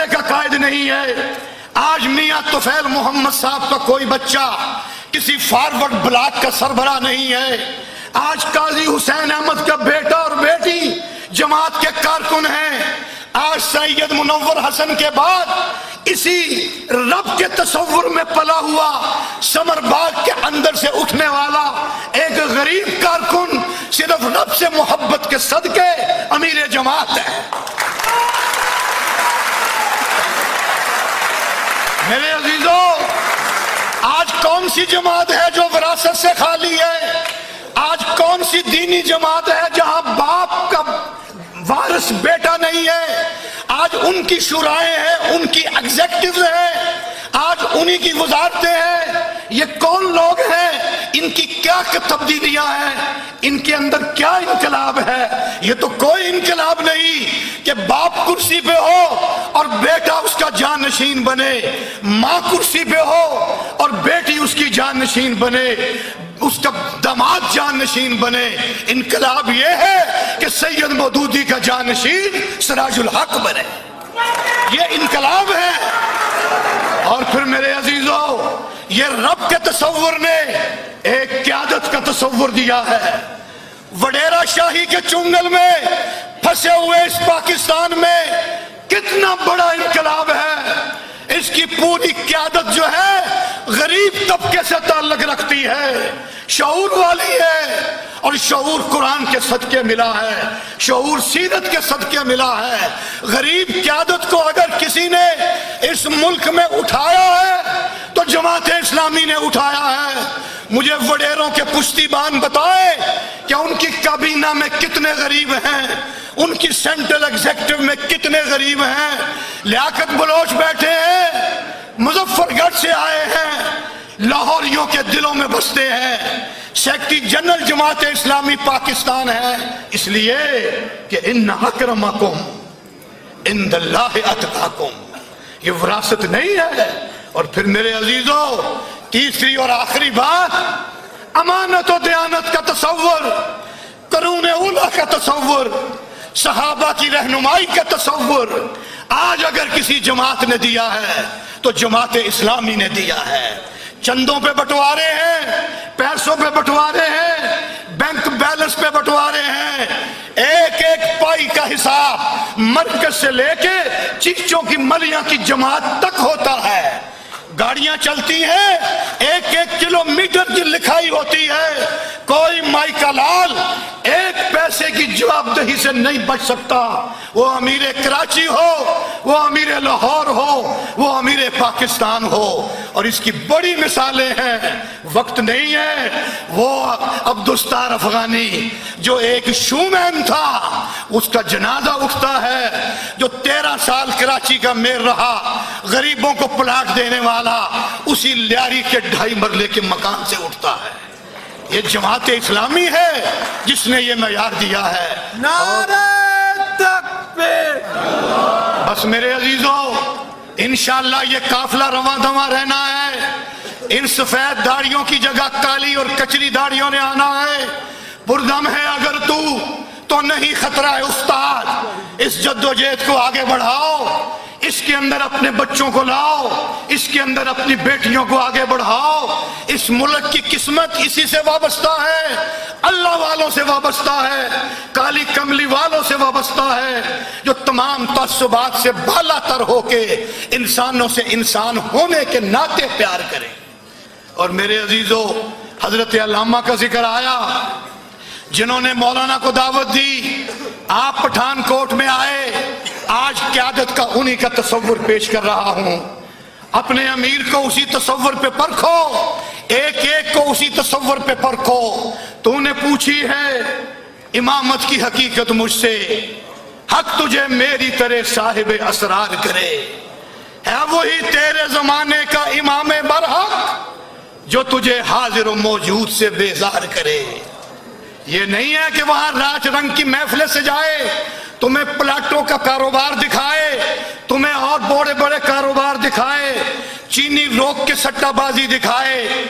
ادارے کا قائد نہیں ہے. آج میاں طفیل محمد صاحب کا کوئی بچہ کسی فارورڈ بلاک کا سربراہ نہیں ہے. آج قاضی حسین احمد کا بیٹا اور بیٹی جماعت کے کارکن ہیں. آج سید منور حسن کے بعد اسی رب کے تصور میں پلا ہوا سمر باغ کے اندر سے اٹھنے والا ایک غریب کارکن صرف رب سے محبت کے صدقے امیر جماعت ہے. میرے عزیزوں، آج کون سی جماعت ہے جو وراثت سے خالی ہے؟ آج کون سی دینی جماعت ہے جہاں باپ کا وارث بیٹا نہیں ہے؟ آج ان کی شورائیں ہیں، ان کی ایگزیکٹیوز ہیں، آج انہی کی وزارتیں ہیں. یہ کون لوگ ہیں؟ ان کی کیا تبدیلیاں ہیں؟ ان کے اندر کیا انقلاب ہے؟ یہ تو کوئی انقلاب نہیں کہ باپ کرسی پہ ہو اور بیٹا اس کا جانشین بنے، ماں کرسی پہ ہو اور بیٹی اس کی جانشین بنے، اس کا داماد جانشین بنے. انقلاب یہ ہے کہ سید مودودی کا جانشین سراج الحق بنے. یہ انقلاب ہے. اور پھر میرے عزیزوں، یہ رب کے تصور نے ایک قیادت کا تصور دیا ہے. وڈیرا شاہی کے چنگل میں پھنسے ہوئے اس پاکستان میں کتنا بڑا انقلاب ہے. اس کی پوری قیادت جو ہے غریب طبقے سے تعلق رکھتی ہے، شعور والی ہے، اور شعور قرآن کے صدقے ملا ہے، شعور سیرت کے صدقے ملا ہے. غریب قیادت کو اگر کسی نے اس ملک میں اٹھایا ہے تو جماعت اسلامی نے اٹھایا ہے. مجھے وڈیروں کے پشتیبان بتائے کہ ان کی کابینہ میں کتنے غریب ہیں، ان کی سینٹرل ایگزیکٹو میں کتنے غریب ہیں. لیاقت بلوچ بیٹھے ہیں، مظفر گڑھ سے آئے ہیں، لاہوریوں کے دلوں میں بستے ہیں، سیکرٹری جنرل جماعت اسلامی پاکستان ہے. اس لیے کہ ان اکرمکم عند اللہ اتقاکم. یہ وراثت نہیں ہے. اور پھر میرے عزیزوں، تیسری اور آخری بات، امانت و دیانت کا تصور، قرون اولیٰ کا تصور، صحابہ کی رہنمائی کا تصور آج اگر کسی جماعت نے دیا ہے تو جماعت اسلامی نے دیا ہے. چندوں پہ بٹوارے ہیں، پیسوں پہ بٹوارے ہیں، بینک بیلنس پہ بٹوارے ہیں. ایک ایک پائی کا حساب مرکز سے لے کے چیچوں کی ملیاں کی جماعت تک ہوتا ہے. گاڑیاں چلتی ہیں، ایک ایک کلومیٹر کی لکھائی ہوتی ہے. کوئی مائی کا لال ایک پیسے کی جواب دہی سے نہیں بچ سکتا. وہ امیر کراچی ہو، وہ امیر لاہور ہو، وہ امیر پاکستان ہو. اور اس کی بڑی مثالیں ہیں، وقت نہیں ہے. وہ عبدالستار افغانی جو ایک شومین تھا، اس کا جنازہ اٹھتا ہے، جو 13 سال کراچی کا میئر رہا، غریبوں کو پلاٹ دینے والا، اسی لیاری کے 2.5 مرلے کے مکان سے اٹھتا ہے. یہ جماعت اسلامی ہے جس نے یہ معیار دیا ہے. نعرہ تکبیر. بس میرے عزیزوں، انشاءاللہ یہ قافلہ رواں دواں رہنا ہے. ان سفید داڑیوں کی جگہ کالی اور کچری داڑیوں نے آنا ہے. پردم ہے اگر تو نہیں خطرہ ہے استاد. اس جدوجہد کو آگے بڑھاؤ، اس کے اندر اپنے بچوں کو لاؤ، اس کے اندر اپنی بیٹیوں کو آگے بڑھاؤ. اس ملک کی قسمت اسی سے وابستہ ہے، اللہ والوں سے وابستہ ہے، کالی کملی والوں سے وابستہ ہے، جو تمام تعصبات سے بالا تر ہو کے انسانوں سے انسان ہونے کے ناطے پیار کریں. اور میرے عزیزوں، حضرت علامہ کا ذکر آیا، جنہوں نے مولانا کو دعوت دی. آپ پٹھان کوٹ میں آئے، آج قیادت کا انہی کا تصور پیش کر رہا ہوں. اپنے امیر کو اسی تصور پہ پرکھو، ایک ایک کو اسی تصور پہ پرکھو. تو نے پوچھی ہے امامت کی حقیقت مجھ سے، حق تجھے میری طرح صاحب اسرار کرے. ہے وہی تیرے زمانے کا امام برحق جو تجھے حاضر و موجود سے بیزار کرے. یہ نہیں ہے کہ وہاں راج رنگ کی محفلیں سے جائے، تمہیں پلاٹوں کا کاروبار دکھائے، تمہیں اور بڑے بڑے کاروبار دکھائے، چینی روک کے سٹہ بازی دکھائے،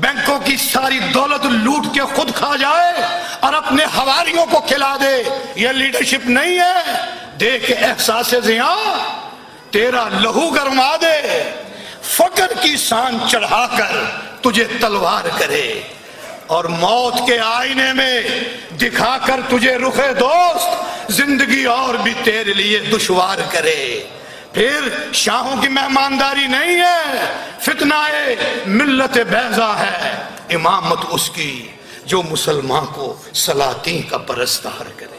بینکوں کی ساری دولت لوٹ کے خود کھا جائے اور اپنے حواریوں کو کھلا دے. یہ لیڈرشپ نہیں ہے. دیکھ احساس زیاں تیرا لہو گرما دے، فقر کی سان چڑھا کر تجھے تلوار کرے، اور موت کے آئینے میں دکھا کر تجھے رخ دوست زندگی اور بھی تیرے لیے دشوار کرے۔ پھر شاہوں کی مہمانداری نہیں ہے، فتنہ ملت بیضا ہے، امامت اس کی جو مسلمان کو سلاطین کا پرستار کرے۔